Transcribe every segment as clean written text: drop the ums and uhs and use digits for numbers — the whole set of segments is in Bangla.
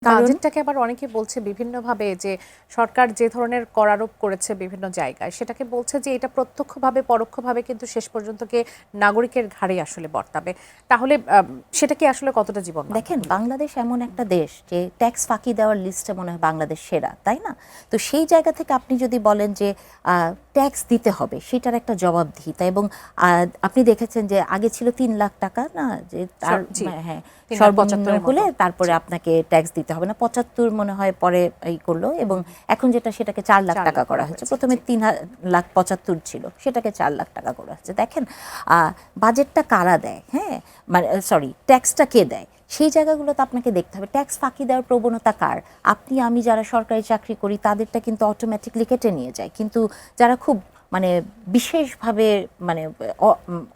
বাজেটটাকে আবার অনেকে বলছে বিভিন্নভাবে যে সরকার যে ধরনের কর আরোপ করেছে বিভিন্ন জায়গায় সেটাকে বলছে যে এটা প্রত্যক্ষভাবে পরোক্ষভাবে কিন্তু শেষ পর্যন্ত কে নাগরিকের ঘাড়ে আসলে বর্তাবে। তাহলে সেটা কি আসলে কতটা জীবন দেখেন বাংলাদেশ এমন একটা দেশ যে ট্যাক্স ফাঁকি দেওয়ার লিস্টে মনে হয় বাংলাদেশ সেরা, তাই না? তো সেই জায়গা থেকে আপনি যদি বলেন যে ট্যাক্স দিতে হবে, সেটার একটা জবাবদিহিতা। এবং আপনি দেখেছেন যে আগে ছিল ৩ লাখ টাকা না, যে তার হ্যাঁ সর্বনিম্ন হলে তারপরে আপনাকে ট্যাক্স দিতে হবে না, ৭৫ মনে হয় পরে এই করলো, এবং এখন যেটা সেটাকে ৪ লাখ টাকা করা হয়েছে। প্রথমে ৩,৭৫,০০০ ছিল, সেটাকে ৪ লাখ টাকা করা হয়েছে। দেখেন বাজেটটা কারা দেয়, হ্যাঁ মানে সরি ট্যাক্সটা কে দেয়, সেই জায়গাগুলোতে আপনাকে দেখতে হবে ট্যাক্স ফাঁকি দেওয়ার প্রবণতা কার। আপনি আমি যারা সরকারি চাকরি করি তাদেরটা কিন্তু অটোমেটিকলি কেটে নিয়ে যায়, কিন্তু যারা খুব মানে বিশেষভাবে মানে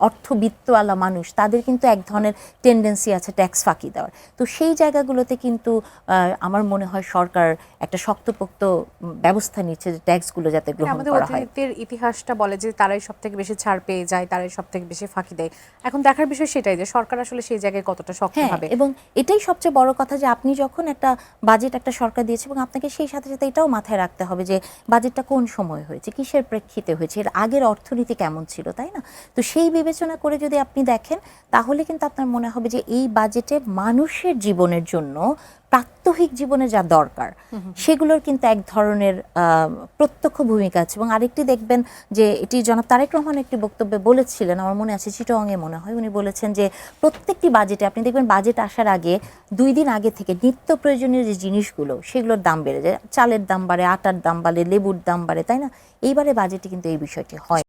অর্থবিত্তওয়ালা মানুষ তাদের কিন্তু এক ধরনের টেন্ডেন্সি আছে ট্যাক্স ফাঁকি দেওয়ার। তো সেই জায়গাগুলোতে কিন্তু আমার মনে হয় সরকার একটা শক্তপোক্ত ব্যবস্থা নিচ্ছে যে ট্যাক্সগুলো যাতে গ্রহণ করা হয়। আমাদের ইতিহাসটা বলে যে তারাই সবথেকে বেশি ছাড় পেয়ে যায়, তারাই সবথেকে বেশি ফাঁকি দেয়। এখন দেখার বিষয় সেটাই যে সরকার আসলে সেই জায়গায় কতটা শক্ত হবে। এবং এটাই সবচেয়ে বড় কথা যে আপনি যখন একটা বাজেট একটা সরকার দিয়েছে, এবং আপনাকে সেই সাথে সাথে এটাও মাথায় রাখতে হবে যে বাজেটটা কোন সময় হয়েছে, কিসের প্রেক্ষিতে হয়েছে, এর আগের অর্থনীতি কেমন ছিল, তাই না? তো সেই বিবেচনা করে যদি আপনি দেখেন তাহলে কিন্তু আপনার মনে হবে যে এই বাজেটে মানুষের জীবনের জন্য প্রাত্যহিক জীবনে যা দরকার সেগুলোর কিন্তু এক ধরনের প্রত্যক্ষ ভূমিকা আছে। এবং আরেকটি দেখবেন যে এটি জনাব তারেক রহমান একটি বক্তব্যে বলেছিলেন, আমার মনে আছে চিটাগংয়ে মনে হয়, উনি বলেছেন যে প্রত্যেকটি বাজেটে আপনি দেখবেন বাজেট আসার আগে ২ দিন আগে থেকে নিত্য প্রয়োজনীয় যে জিনিসগুলো সেগুলোর দাম বেড়ে যায়, চালের দাম বাড়ে, আটার দাম বাড়ে, লেবুর দাম বাড়ে, তাই না? এইবারে বাজেটে কিন্তু এই বিষয়টি হয়।